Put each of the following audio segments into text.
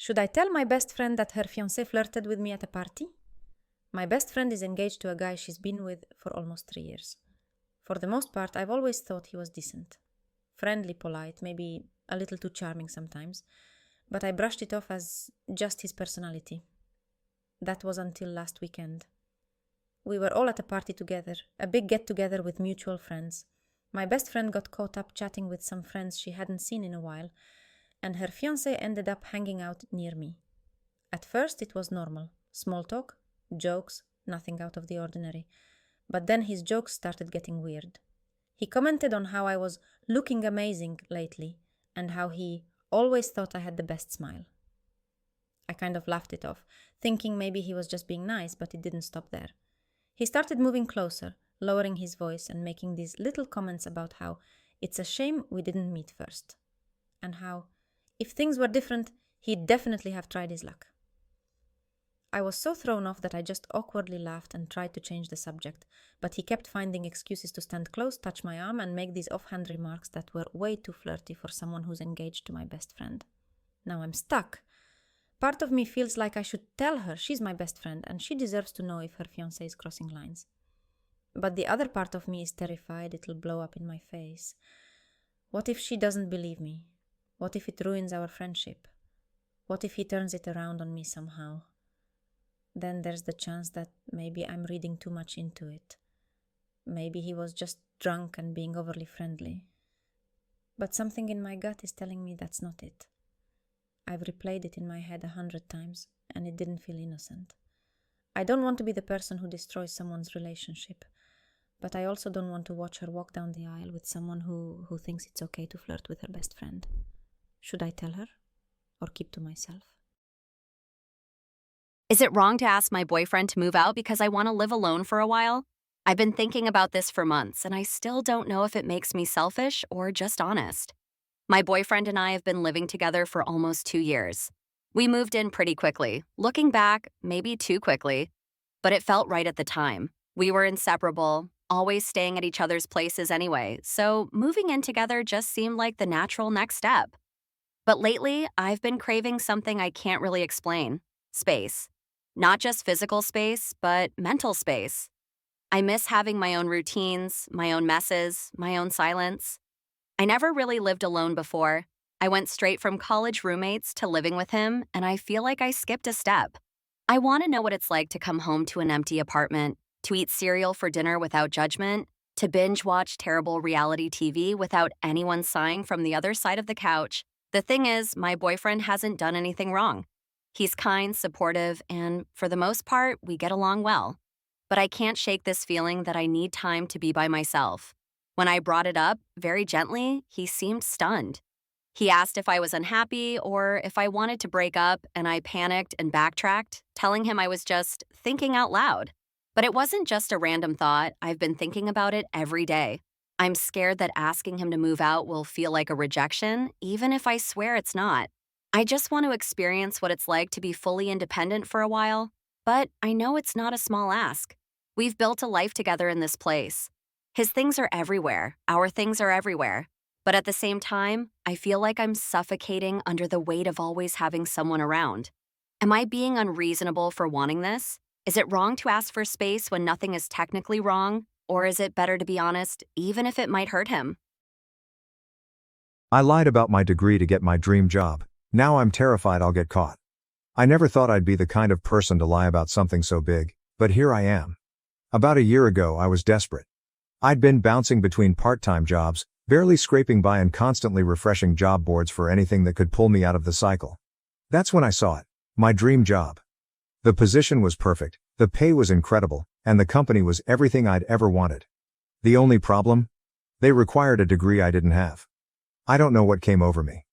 Should I tell my best friend that her fiancé flirted with me at a party? My best friend is engaged to a guy she's been with for almost 3 years. For the most part, I've always thought he was decent. Friendly, polite, maybe a little too charming sometimes, but I brushed it off as just his personality. That was until last weekend. We were all at a party together, a big get-together with mutual friends. My best friend got caught up chatting with some friends she hadn't seen in a while, and her fiancé ended up hanging out near me. At first it was normal. Small talk, jokes, nothing out of the ordinary. But then his jokes started getting weird. He commented on how I was looking amazing lately, and how he always thought I had the best smile. I kind of laughed it off, thinking maybe he was just being nice, but it didn't stop there. He started moving closer, lowering his voice and making these little comments about how it's a shame we didn't meet first, and how, if things were different, he'd definitely have tried his luck. I was so thrown off that I just awkwardly laughed and tried to change the subject, but he kept finding excuses to stand close, touch my arm, and make these offhand remarks that were way too flirty for someone who's engaged to my best friend. Now I'm stuck. Part of me feels like I should tell her she's my best friend and she deserves to know if her fiancé is crossing lines. But the other part of me is terrified it'll blow up in my face. What if she doesn't believe me? What if it ruins our friendship? What if he turns it around on me somehow? Then there's the chance that maybe I'm reading too much into it. Maybe he was just drunk and being overly friendly. But something in my gut is telling me that's not it. I've replayed it in my head 100 times, and it didn't feel innocent. I don't want to be the person who destroys someone's relationship, but I also don't want to watch her walk down the aisle with someone who thinks it's okay to flirt with her best friend. Should I tell her, or keep to myself? Is it wrong to ask my boyfriend to move out because I want to live alone for a while? I've been thinking about this for months, and I still don't know if it makes me selfish or just honest. My boyfriend and I have been living together for almost 2 years. We moved in pretty quickly. Looking back, maybe too quickly, but it felt right at the time. We were inseparable, always staying at each other's places anyway, so moving in together just seemed like the natural next step. But lately, I've been craving something I can't really explain: space. Not just physical space, but mental space. I miss having my own routines, my own messes, my own silence. I never really lived alone before. I went straight from college roommates to living with him, and I feel like I skipped a step. I want to know what it's like to come home to an empty apartment, to eat cereal for dinner without judgment, to binge watch terrible reality TV without anyone sighing from the other side of the couch. The thing is, my boyfriend hasn't done anything wrong. He's kind, supportive, and for the most part, we get along well. But I can't shake this feeling that I need time to be by myself. When I brought it up, very gently, he seemed stunned. He asked if I was unhappy or if I wanted to break up, and I panicked and backtracked, telling him I was just thinking out loud. But it wasn't just a random thought. I've been thinking about it every day. I'm scared that asking him to move out will feel like a rejection, even if I swear it's not. I just want to experience what it's like to be fully independent for a while, but I know it's not a small ask. We've built a life together in this place. His things are everywhere, our things are everywhere. But at the same time, I feel like I'm suffocating under the weight of always having someone around. Am I being unreasonable for wanting this? Is it wrong to ask for space when nothing is technically wrong? Or is it better to be honest, even if it might hurt him? I lied about my degree to get my dream job. Now I'm terrified I'll get caught. I never thought I'd be the kind of person to lie about something so big, but here I am. About a year ago, I was desperate. I'd been bouncing between part-time jobs, barely scraping by and constantly refreshing job boards for anything that could pull me out of the cycle. That's when I saw it. My dream job. The position was perfect, the pay was incredible, and the company was everything I'd ever wanted. The only problem? They required a degree I didn't have. I don't know what came over me.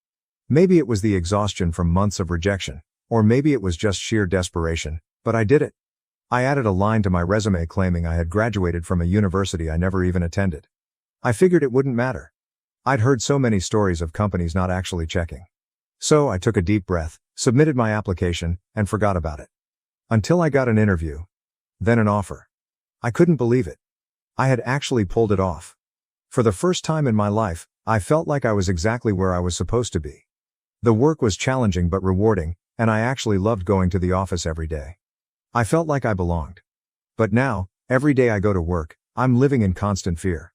Maybe it was the exhaustion from months of rejection, or maybe it was just sheer desperation, but I did it. I added a line to my resume claiming I had graduated from a university I never even attended. I figured it wouldn't matter. I'd heard so many stories of companies not actually checking. So I took a deep breath, submitted my application, and forgot about it. Until I got an interview. Then an offer. I couldn't believe it. I had actually pulled it off. For the first time in my life, I felt like I was exactly where I was supposed to be. The work was challenging but rewarding, and I actually loved going to the office every day. I felt like I belonged. But now, every day I go to work, I'm living in constant fear.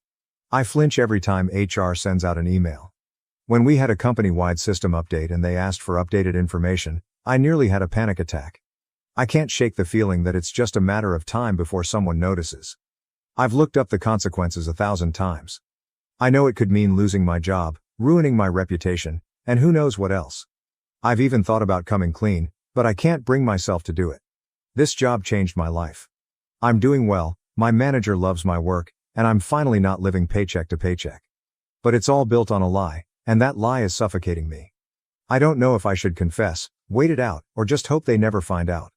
I flinch every time HR sends out an email. When we had a company-wide system update and they asked for updated information, I nearly had a panic attack. I can't shake the feeling that it's just a matter of time before someone notices. I've looked up the consequences 1,000 times. I know it could mean losing my job, ruining my reputation, and who knows what else. I've even thought about coming clean, but I can't bring myself to do it. This job changed my life. I'm doing well, my manager loves my work, and I'm finally not living paycheck to paycheck. But it's all built on a lie, and that lie is suffocating me. I don't know if I should confess, wait it out, or just hope they never find out.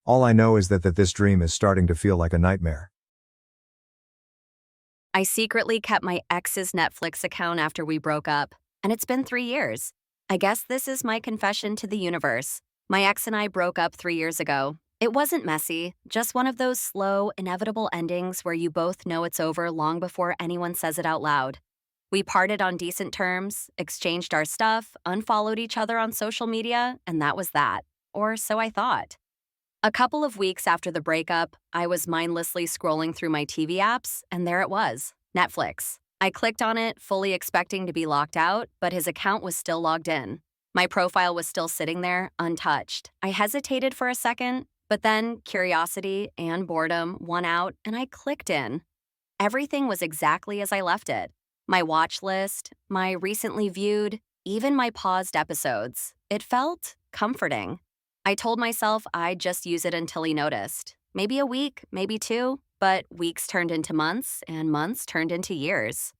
All I know is that this dream is starting to feel like a nightmare. I secretly kept my ex's Netflix account after we broke up, and it's been 3 years. I guess this is my confession to the universe. My ex and I broke up 3 years ago. It wasn't messy, just one of those slow, inevitable endings where you both know it's over long before anyone says it out loud. We parted on decent terms, exchanged our stuff, unfollowed each other on social media, and that was that. Or so I thought. A couple of weeks after the breakup, I was mindlessly scrolling through my TV apps, and there it was, Netflix. I clicked on it, fully expecting to be locked out, but his account was still logged in. My profile was still sitting there, untouched. I hesitated for a second, but then curiosity and boredom won out, and I clicked in. Everything was exactly as I left it. My watch list, my recently viewed, even my paused episodes. It felt comforting. I told myself I'd just use it until he noticed. Maybe a week, maybe 2, but weeks turned into months, and months turned into years.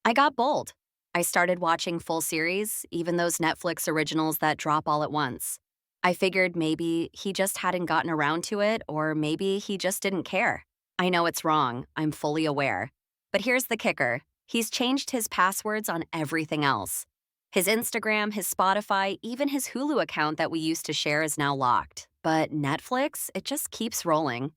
I got bold. I started watching full series, even those Netflix originals that drop all at once. I figured maybe he just hadn't gotten around to it, or maybe he just didn't care. I know it's wrong, I'm fully aware. But here's the kicker. He's changed his passwords on everything else. His Instagram, his Spotify, even his Hulu account that we used to share is now locked. But Netflix, it just keeps rolling.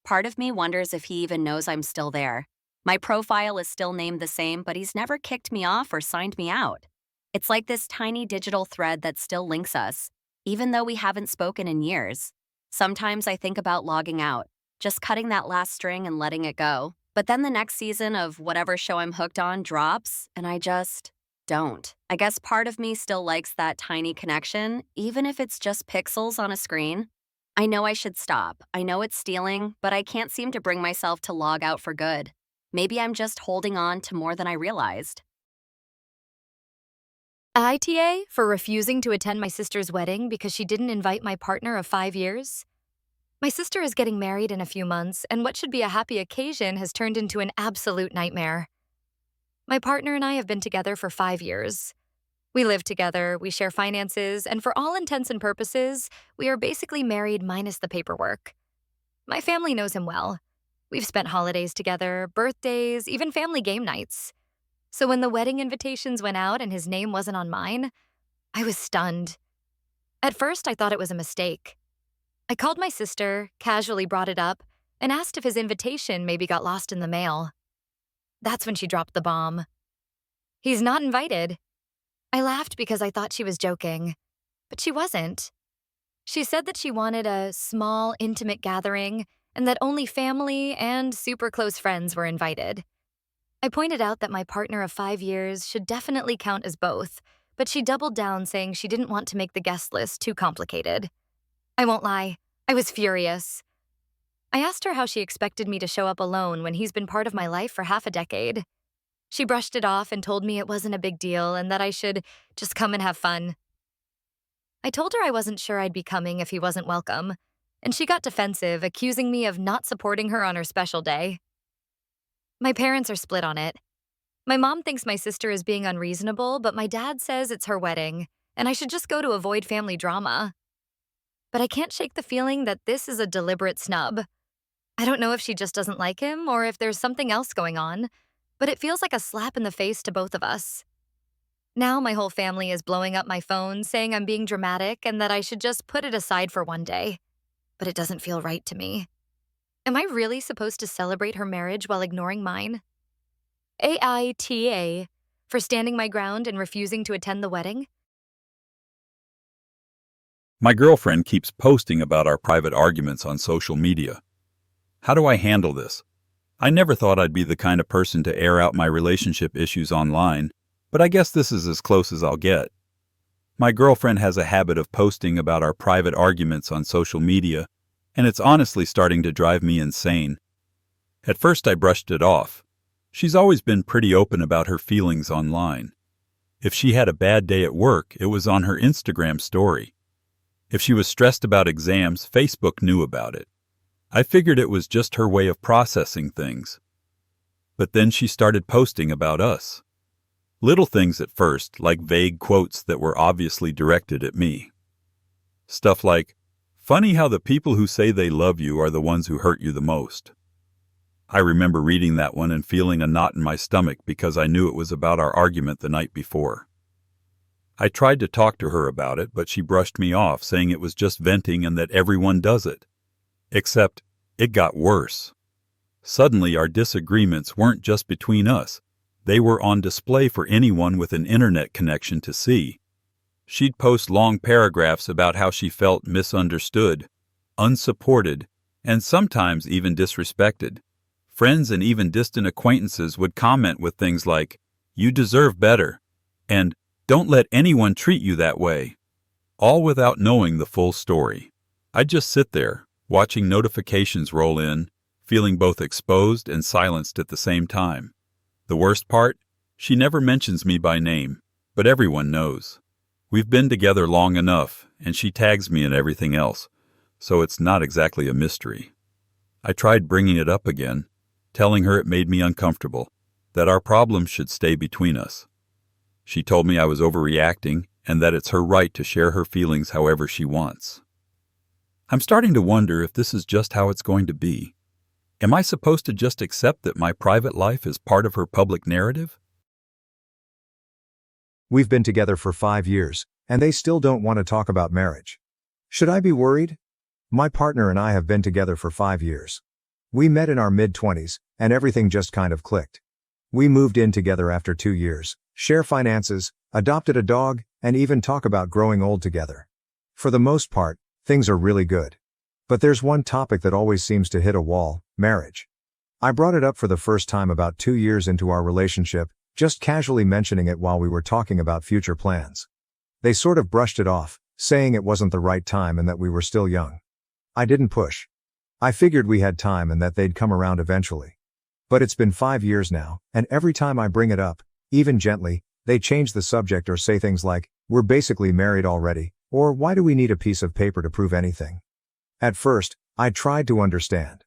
Part of me wonders if he even knows I'm still there. My profile is still named the same, but he's never kicked me off or signed me out. It's like this tiny digital thread that still links us, even though we haven't spoken in years. Sometimes I think about logging out, just cutting that last string and letting it go. But then the next season of whatever show I'm hooked on drops, and I just don't. I guess part of me still likes that tiny connection, even if it's just pixels on a screen. I know I should stop. I know it's stealing, but I can't seem to bring myself to log out for good. Maybe I'm just holding on to more than I realized. ITA for refusing to attend my sister's wedding because she didn't invite my partner of 5 years. My sister is getting married in a few months, and what should be a happy occasion has turned into an absolute nightmare. My partner and I have been together for 5 years. We live together, we share finances, and for all intents and purposes, we are basically married minus the paperwork. My family knows him well. We've spent holidays together, birthdays, even family game nights. So when the wedding invitations went out and his name wasn't on mine, I was stunned. At first, I thought it was a mistake. I called my sister, casually brought it up, and asked if his invitation maybe got lost in the mail. That's when she dropped the bomb. He's not invited. I laughed because I thought she was joking, but she wasn't. She said that she wanted a small, intimate gathering and that only family and super close friends were invited. I pointed out that my partner of 5 years should definitely count as both, but she doubled down saying she didn't want to make the guest list too complicated. I won't lie, I was furious. I asked her how she expected me to show up alone when he's been part of my life for half a decade. She brushed it off and told me it wasn't a big deal and that I should just come and have fun. I told her I wasn't sure I'd be coming if he wasn't welcome, and she got defensive, accusing me of not supporting her on her special day. My parents are split on it. My mom thinks my sister is being unreasonable, but my dad says it's her wedding, and I should just go to avoid family drama. But I can't shake the feeling that this is a deliberate snub. I don't know if she just doesn't like him or if there's something else going on, but it feels like a slap in the face to both of us. Now my whole family is blowing up my phone, saying I'm being dramatic and that I should just put it aside for one day. But it doesn't feel right to me. Am I really supposed to celebrate her marriage while ignoring mine? AITA for standing my ground and refusing to attend the wedding? My girlfriend keeps posting about our private arguments on social media. How do I handle this? I never thought I'd be the kind of person to air out my relationship issues online, but I guess this is as close as I'll get. My girlfriend has a habit of posting about our private arguments on social media, and it's honestly starting to drive me insane. At first I brushed it off. She's always been pretty open about her feelings online. If she had a bad day at work, it was on her Instagram story. If she was stressed about exams, Facebook knew about it. I figured it was just her way of processing things. But then she started posting about us. Little things at first, like vague quotes that were obviously directed at me. Stuff like, "Funny how the people who say they love you are the ones who hurt you the most." I remember reading that one and feeling a knot in my stomach because I knew it was about our argument the night before. I tried to talk to her about it, but she brushed me off, saying it was just venting and that everyone does it. Except, it got worse. Suddenly, our disagreements weren't just between us. They were on display for anyone with an internet connection to see. She'd post long paragraphs about how she felt misunderstood, unsupported, and sometimes even disrespected. Friends and even distant acquaintances would comment with things like, "You deserve better," and "Don't let anyone treat you that way," all without knowing the full story. I'd just sit there, watching notifications roll in, feeling both exposed and silenced at the same time. The worst part? She never mentions me by name, but everyone knows. We've been together long enough, and she tags me in everything else, so it's not exactly a mystery. I tried bringing it up again, telling her it made me uncomfortable, that our problems should stay between us. She told me I was overreacting and that it's her right to share her feelings however she wants. I'm starting to wonder if this is just how it's going to be. Am I supposed to just accept that my private life is part of her public narrative? We've been together for 5 years, and they still don't want to talk about marriage. Should I be worried? My partner and I have been together for 5 years. We met in our mid-20s, and everything just kind of clicked. We moved in together after 2 years, share finances, adopted a dog, and even talk about growing old together. For the most part, things are really good. But there's one topic that always seems to hit a wall: marriage. I brought it up for the first time about 2 years into our relationship, just casually mentioning it while we were talking about future plans. They sort of brushed it off, saying it wasn't the right time and that we were still young. I didn't push. I figured we had time and that they'd come around eventually. But it's been 5 years now, and every time I bring it up, even gently, they change the subject or say things like, "We're basically married already," or "Why do we need a piece of paper to prove anything?" At first, I tried to understand.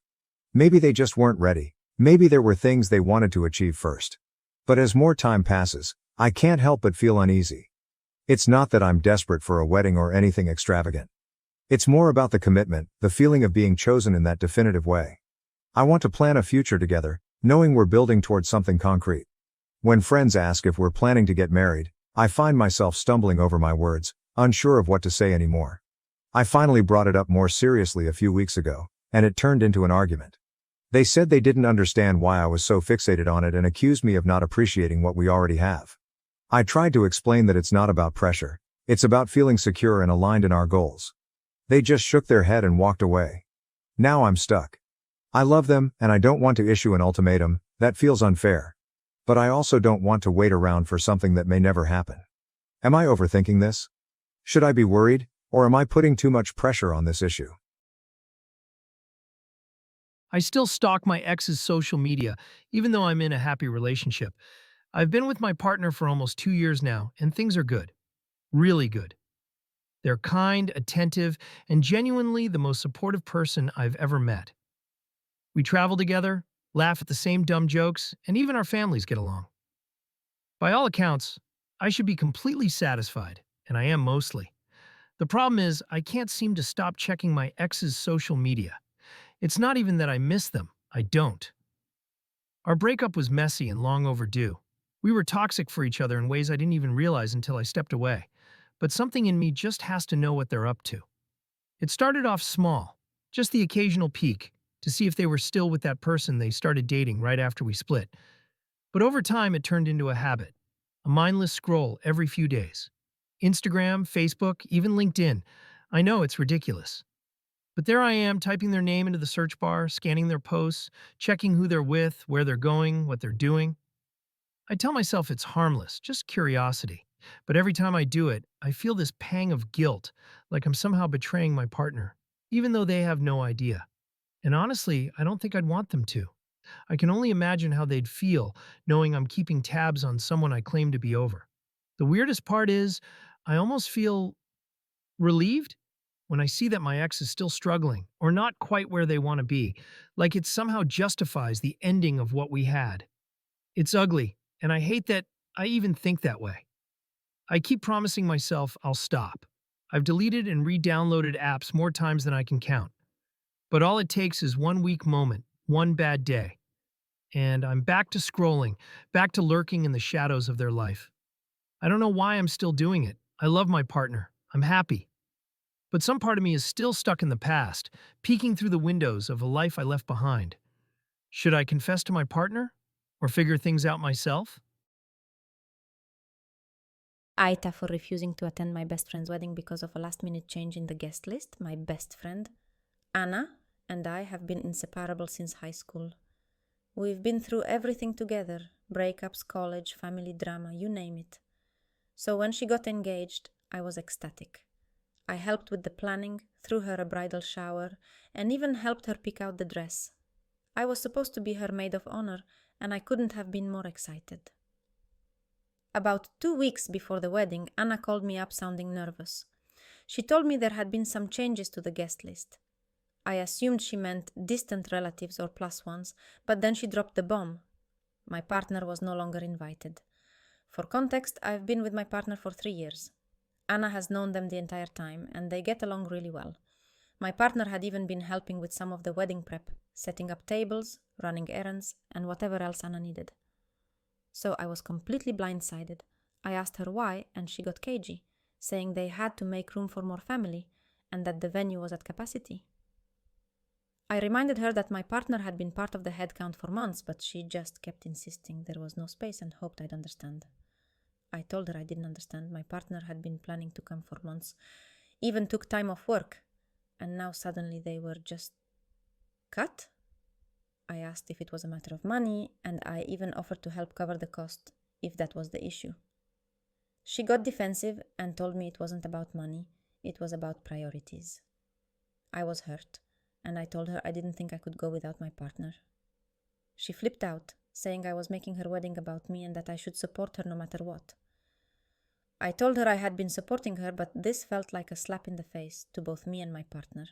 Maybe they just weren't ready. Maybe there were things they wanted to achieve first. But as more time passes, I can't help but feel uneasy. It's not that I'm desperate for a wedding or anything extravagant. It's more about the commitment, the feeling of being chosen in that definitive way. I want to plan a future together, knowing we're building towards something concrete. When friends ask if we're planning to get married, I find myself stumbling over my words, unsure of what to say anymore. I finally brought it up more seriously a few weeks ago, and it turned into an argument. They said they didn't understand why I was so fixated on it and accused me of not appreciating what we already have. I tried to explain that it's not about pressure, it's about feeling secure and aligned in our goals. They just shook their head and walked away. Now I'm stuck. I love them, and I don't want to issue an ultimatum. That feels unfair. But I also don't want to wait around for something that may never happen. Am I overthinking this? Should I be worried, or am I putting too much pressure on this issue? I still stalk my ex's social media, even though I'm in a happy relationship. I've been with my partner for almost 2 years now, and things are good. Really good. They're kind, attentive, and genuinely the most supportive person I've ever met. We travel together, laugh at the same dumb jokes, and even our families get along. By all accounts, I should be completely satisfied, and I am mostly. The problem is, I can't seem to stop checking my ex's social media. It's not even that I miss them, I don't. Our breakup was messy and long overdue. We were toxic for each other in ways I didn't even realize until I stepped away. But something in me just has to know what they're up to. It started off small, just the occasional peek, to see if they were still with that person they started dating right after we split. But over time, it turned into a habit, a mindless scroll every few days. Instagram, Facebook, even LinkedIn. I know it's ridiculous. But there I am, typing their name into the search bar, scanning their posts, checking who they're with, where they're going, what they're doing. I tell myself it's harmless, just curiosity. But every time I do it, I feel this pang of guilt, like I'm somehow betraying my partner, even though they have no idea. And honestly, I don't think I'd want them to. I can only imagine how they'd feel knowing I'm keeping tabs on someone I claim to be over. The weirdest part is, I almost feel relieved when I see that my ex is still struggling or not quite where they want to be, like it somehow justifies the ending of what we had. It's ugly, and I hate that I even think that way. I keep promising myself I'll stop. I've deleted and re downloaded apps more times than I can count. But all it takes is one weak moment, one bad day, and I'm back to scrolling, back to lurking in the shadows of their life. I don't know why I'm still doing it. I love my partner. I'm happy. But some part of me is still stuck in the past, peeking through the windows of a life I left behind. Should I confess to my partner? Or figure things out myself? Aita for refusing to attend my best friend's wedding because of a last-minute change in the guest list. My best friend, Anna, and I have been inseparable since high school. We've been through everything together, breakups, college, family drama, you name it. So when she got engaged, I was ecstatic. I helped with the planning, threw her a bridal shower, and even helped her pick out the dress. I was supposed to be her maid of honor, and I couldn't have been more excited. About 2 weeks before the wedding, Anna called me up sounding nervous. She told me there had been some changes to the guest list. I assumed she meant distant relatives or plus ones, but then she dropped the bomb. My partner was no longer invited. For context, I've been with my partner for 3 years. Anna has known them the entire time, and they get along really well. My partner had even been helping with some of the wedding prep, setting up tables, running errands, and whatever else Anna needed. So I was completely blindsided. I asked her why, and she got cagey, saying they had to make room for more family, and that the venue was at capacity. I reminded her that my partner had been part of the headcount for months, but she just kept insisting there was no space and hoped I'd understand. I told her I didn't understand. My partner had been planning to come for months, even took time off work, and now suddenly they were just cut? I asked if it was a matter of money, and I even offered to help cover the cost, if that was the issue. She got defensive and told me it wasn't about money, it was about priorities. I was hurt, and I told her I didn't think I could go without my partner. She flipped out, saying I was making her wedding about me and that I should support her no matter what. I told her I had been supporting her, but this felt like a slap in the face to both me and my partner.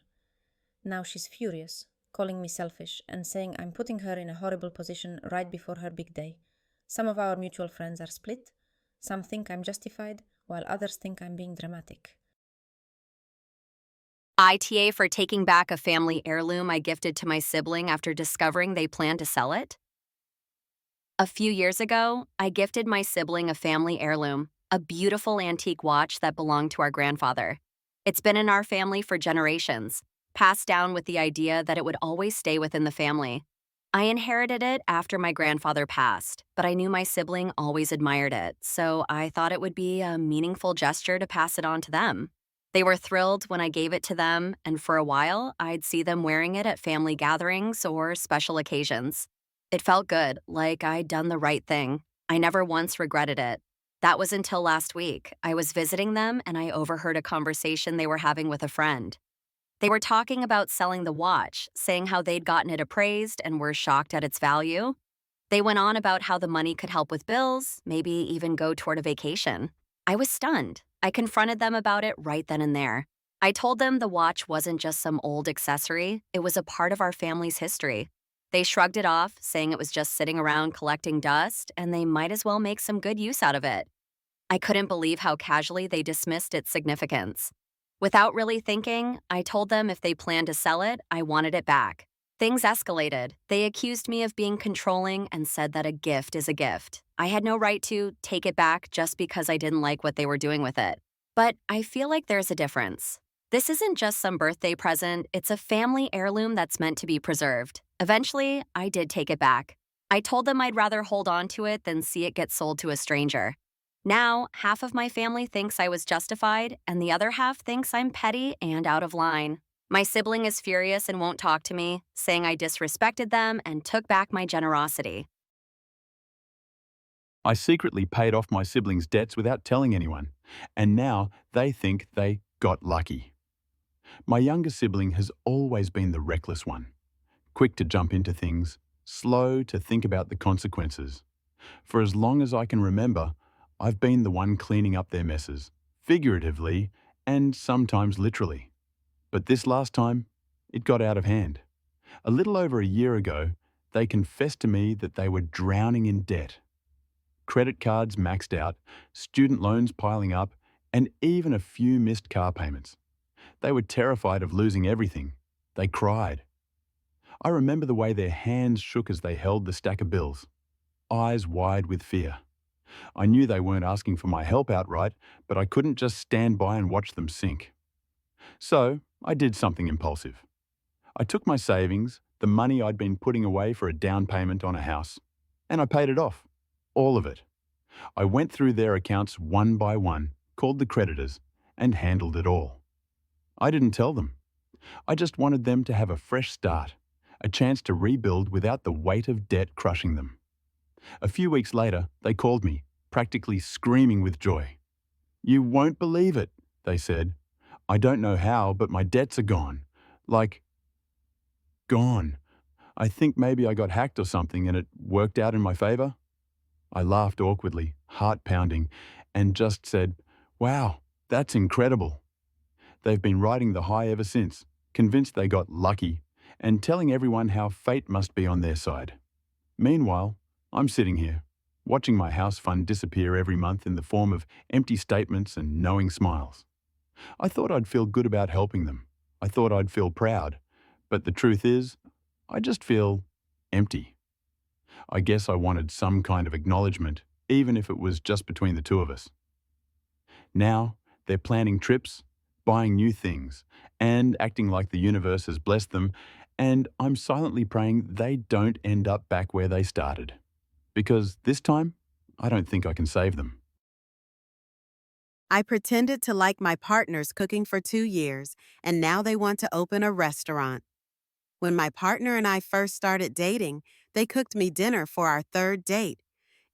Now she's furious, calling me selfish and saying I'm putting her in a horrible position right before her big day. Some of our mutual friends are split. Some think I'm justified, while others think I'm being dramatic. ITA for taking back a family heirloom I gifted to my sibling after discovering they planned to sell it? A few years ago, I gifted my sibling a family heirloom, a beautiful antique watch that belonged to our grandfather. It's been in our family for generations, passed down with the idea that it would always stay within the family. I inherited it after my grandfather passed, but I knew my sibling always admired it, so I thought it would be a meaningful gesture to pass it on to them. They were thrilled when I gave it to them, and for a while, I'd see them wearing it at family gatherings or special occasions. It felt good, like I'd done the right thing. I never once regretted it. That was until last week. I was visiting them, and I overheard a conversation they were having with a friend. They were talking about selling the watch, saying how they'd gotten it appraised and were shocked at its value. They went on about how the money could help with bills, maybe even go toward a vacation. I was stunned. I confronted them about it right then and there. I told them the watch wasn't just some old accessory, it was a part of our family's history. They shrugged it off, saying it was just sitting around collecting dust, and they might as well make some good use out of it. I couldn't believe how casually they dismissed its significance. Without really thinking, I told them if they planned to sell it, I wanted it back. Things escalated. They accused me of being controlling and said that a gift is a gift. I had no right to take it back just because I didn't like what they were doing with it. But I feel like there's a difference. This isn't just some birthday present, it's a family heirloom that's meant to be preserved. Eventually, I did take it back. I told them I'd rather hold on to it than see it get sold to a stranger. Now, half of my family thinks I was justified, and the other half thinks I'm petty and out of line. My sibling is furious and won't talk to me, saying I disrespected them and took back my generosity. I secretly paid off my siblings' debts without telling anyone, and now they think they got lucky. My younger sibling has always been the reckless one, quick to jump into things, slow to think about the consequences. For as long as I can remember, I've been the one cleaning up their messes, figuratively and sometimes literally. But this last time, it got out of hand. A little over a year ago, they confessed to me that they were drowning in debt. Credit cards maxed out, student loans piling up, and even a few missed car payments. They were terrified of losing everything. They cried. I remember the way their hands shook as they held the stack of bills, eyes wide with fear. I knew they weren't asking for my help outright, but I couldn't just stand by and watch them sink. So, I did something impulsive. I took my savings, the money I'd been putting away for a down payment on a house, and I paid it off. All of it. I went through their accounts one by one, called the creditors, and handled it all. I didn't tell them. I just wanted them to have a fresh start, a chance to rebuild without the weight of debt crushing them. A few weeks later, they called me, practically screaming with joy. "You won't believe it," they said. "I don't know how, but my debts are gone. Like, gone. I think maybe I got hacked or something and it worked out in my favor." I laughed awkwardly, heart pounding, and just said, "Wow, that's incredible." They've been riding the high ever since, convinced they got lucky, and telling everyone how fate must be on their side. Meanwhile, I'm sitting here, watching my house fund disappear every month in the form of empty statements and knowing smiles. I thought I'd feel good about helping them. I thought I'd feel proud. But the truth is, I just feel empty. I guess I wanted some kind of acknowledgement, even if it was just between the two of us. Now, they're planning trips, buying new things, and acting like the universe has blessed them, and I'm silently praying they don't end up back where they started. Because this time, I don't think I can save them. I pretended to like my partner's cooking for 2 years, and now they want to open a restaurant. When my partner and I first started dating, they cooked me dinner for our third date.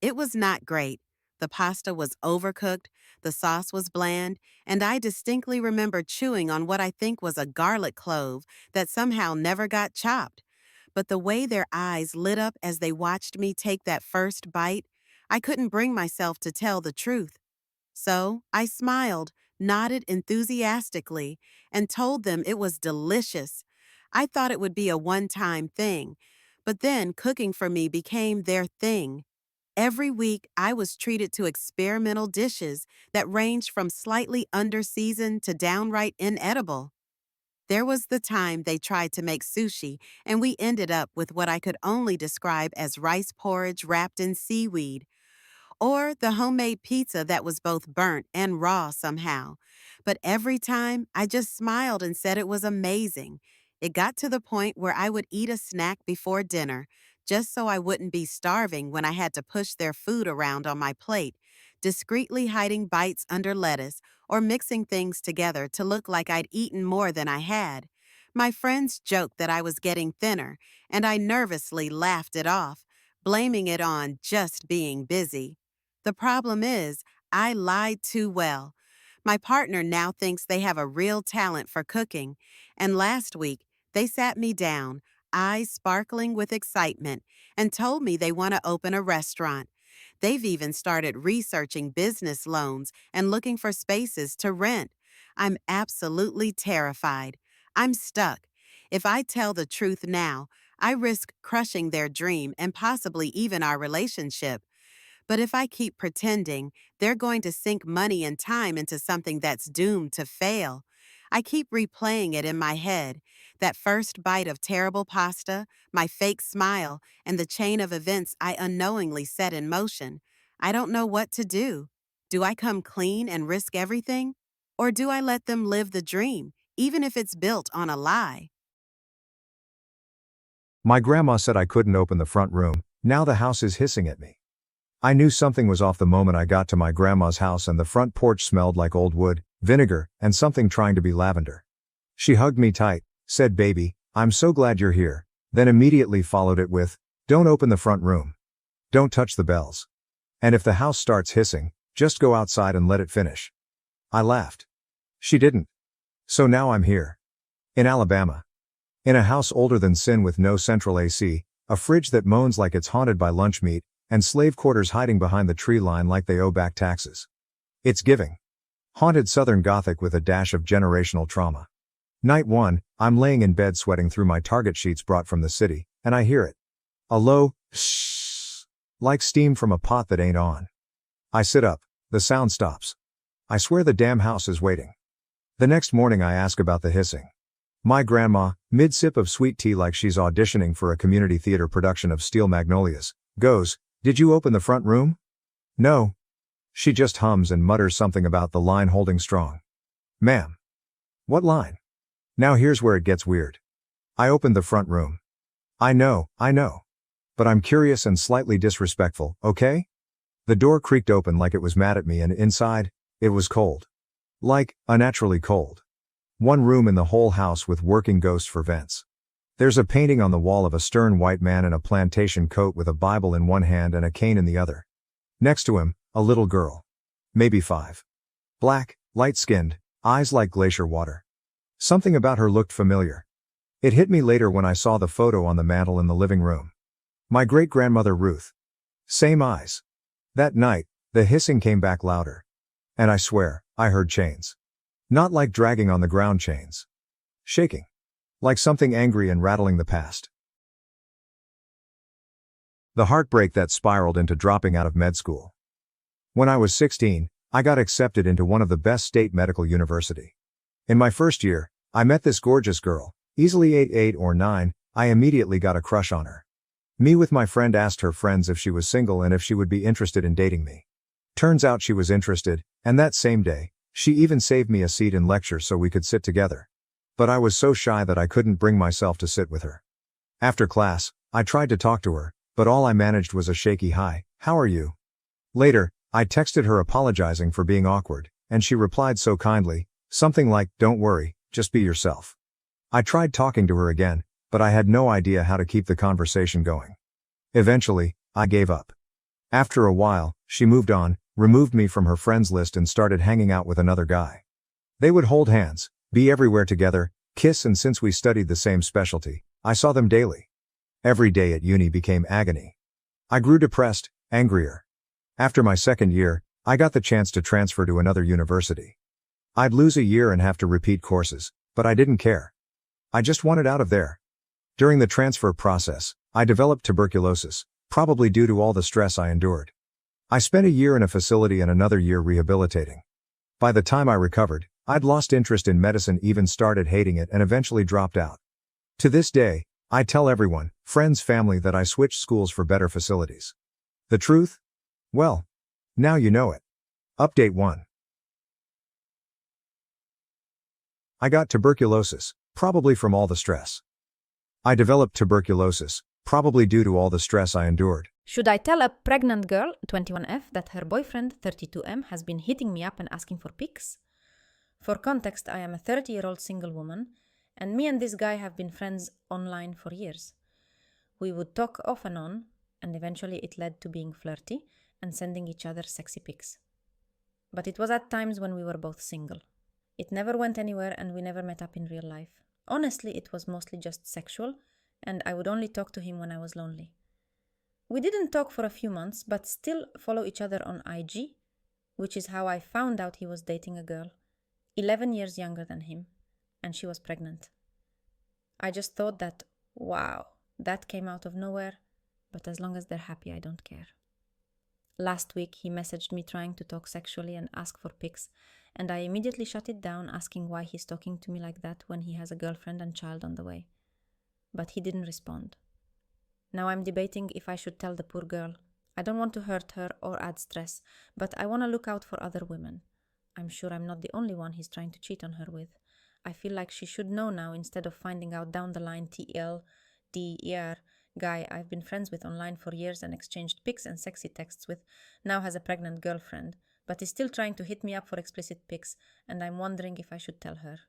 It was not great. The pasta was overcooked, the sauce was bland, and I distinctly remember chewing on what I think was a garlic clove that somehow never got chopped. But the way their eyes lit up as they watched me take that first bite, I couldn't bring myself to tell the truth. So I smiled, nodded enthusiastically, and told them it was delicious. I thought it would be a one-time thing, but then cooking for me became their thing. Every week, I was treated to experimental dishes that ranged from slightly under-seasoned to downright inedible. There was the time they tried to make sushi, and we ended up with what I could only describe as rice porridge wrapped in seaweed, or the homemade pizza that was both burnt and raw somehow. But every time, I just smiled and said it was amazing. It got to the point where I would eat a snack before dinner, just so I wouldn't be starving when I had to push their food around on my plate, discreetly hiding bites under lettuce or mixing things together to look like I'd eaten more than I had. My friends joked that I was getting thinner, and I nervously laughed it off, blaming it on just being busy. The problem is, I lied too well. My partner now thinks they have a real talent for cooking, and last week, they sat me down, eyes sparkling with excitement, and told me they want to open a restaurant. They've even started researching business loans and looking for spaces to rent. I'm absolutely terrified. I'm stuck. If I tell the truth now, I risk crushing their dream and possibly even our relationship. But if I keep pretending, they're going to sink money and time into something that's doomed to fail. I keep replaying it in my head. That first bite of terrible pasta, my fake smile, and the chain of events I unknowingly set in motion. I don't know what to do. Do I come clean and risk everything? Or do I let them live the dream, even if it's built on a lie? My grandma said I couldn't open the front room. Now the house is hissing at me. I knew something was off the moment I got to my grandma's house and the front porch smelled like old wood, vinegar, and something trying to be lavender. She hugged me tight, said, "Baby, I'm so glad you're here," then immediately followed it with, "Don't open the front room. Don't touch the bells. And if the house starts hissing, just go outside and let it finish." I laughed. She didn't. So now I'm here. In Alabama. In a house older than sin with no central AC, a fridge that moans like it's haunted by lunch meat, and slave quarters hiding behind the tree line like they owe back taxes. It's giving. Haunted Southern Gothic with a dash of generational trauma. Night 1, I'm laying in bed sweating through my Target sheets brought from the city, and I hear it. A low shh, like steam from a pot that ain't on. I sit up, the sound stops. I swear the damn house is waiting. The next morning I ask about the hissing. My grandma, mid-sip of sweet tea like she's auditioning for a community theater production of Steel Magnolias, goes, "Did you open the front room?" "No." She just hums and mutters something about the line holding strong. "Ma'am." "What line?" Now here's where it gets weird. I opened the front room. I know. But I'm curious and slightly disrespectful, okay? The door creaked open like it was mad at me and inside, it was cold. Like, unnaturally cold. One room in the whole house with working ghosts for vents. There's a painting on the wall of a stern white man in a plantation coat with a Bible in one hand and a cane in the other. Next to him, a little girl. Maybe 5. Black, light-skinned, eyes like glacier water. Something about her looked familiar. It hit me later when I saw the photo on the mantel in the living room. My great-grandmother Ruth. Same eyes. That night, the hissing came back louder. And I swear, I heard chains. Not like dragging on the ground chains. Shaking. Like something angry and rattling the past. The heartbreak that spiraled into dropping out of med school. When I was 16, I got accepted into one of the best state medical university. In my first year, I met this gorgeous girl, easily 8 or 9, I immediately got a crush on her. Me with my friend asked her friends if she was single and if she would be interested in dating me. Turns out she was interested, and that same day, she even saved me a seat in lecture so we could sit together. But I was so shy that I couldn't bring myself to sit with her. After class, I tried to talk to her, but all I managed was a shaky "Hi, how are you?" Later, I texted her apologizing for being awkward, and she replied so kindly, something like, "Don't worry, just be yourself." I tried talking to her again, but I had no idea how to keep the conversation going. Eventually, I gave up. After a while, she moved on, removed me from her friends list and started hanging out with another guy. They would hold hands, be everywhere together, kiss, and since we studied the same specialty, I saw them daily. Every day at uni became agony. I grew depressed, angrier. After my second year, I got the chance to transfer to another university. I'd lose a year and have to repeat courses, but I didn't care. I just wanted out of there. During the transfer process, I developed tuberculosis, probably due to all the stress I endured. I spent a year in a facility and another year rehabilitating. By the time I recovered, I'd lost interest in medicine, even started hating it, and eventually dropped out. To this day, I tell everyone, friends, family, that I switched schools for better facilities. The truth? Well, now you know it. Update 1. I got tuberculosis, probably from all the stress. I developed tuberculosis, probably due to all the stress I endured. Should I tell a pregnant girl, 21F, that her boyfriend, 32M, has been hitting me up and asking for pics? For context, I am a 30-year-old single woman, and me and this guy have been friends online for years. We would talk off and on, and eventually it led to being flirty and sending each other sexy pics. But it was at times when we were both single. It never went anywhere and we never met up in real life. Honestly, it was mostly just sexual, and I would only talk to him when I was lonely. We didn't talk for a few months, but still follow each other on IG, which is how I found out he was dating a girl, 11 years younger than him, and she was pregnant. I just thought that, wow, that came out of nowhere, but as long as they're happy, I don't care. Last week, he messaged me trying to talk sexually and ask for pics, and I immediately shut it down, asking why he's talking to me like that when he has a girlfriend and child on the way. But he didn't respond. Now I'm debating if I should tell the poor girl. I don't want to hurt her or add stress, but I want to look out for other women. I'm sure I'm not the only one he's trying to cheat on her with. I feel like she should know now instead of finding out down the line TLDR, guy I've been friends with online for years and exchanged pics and sexy texts with now has a pregnant girlfriend, but is still trying to hit me up for explicit pics, and I'm wondering if I should tell her.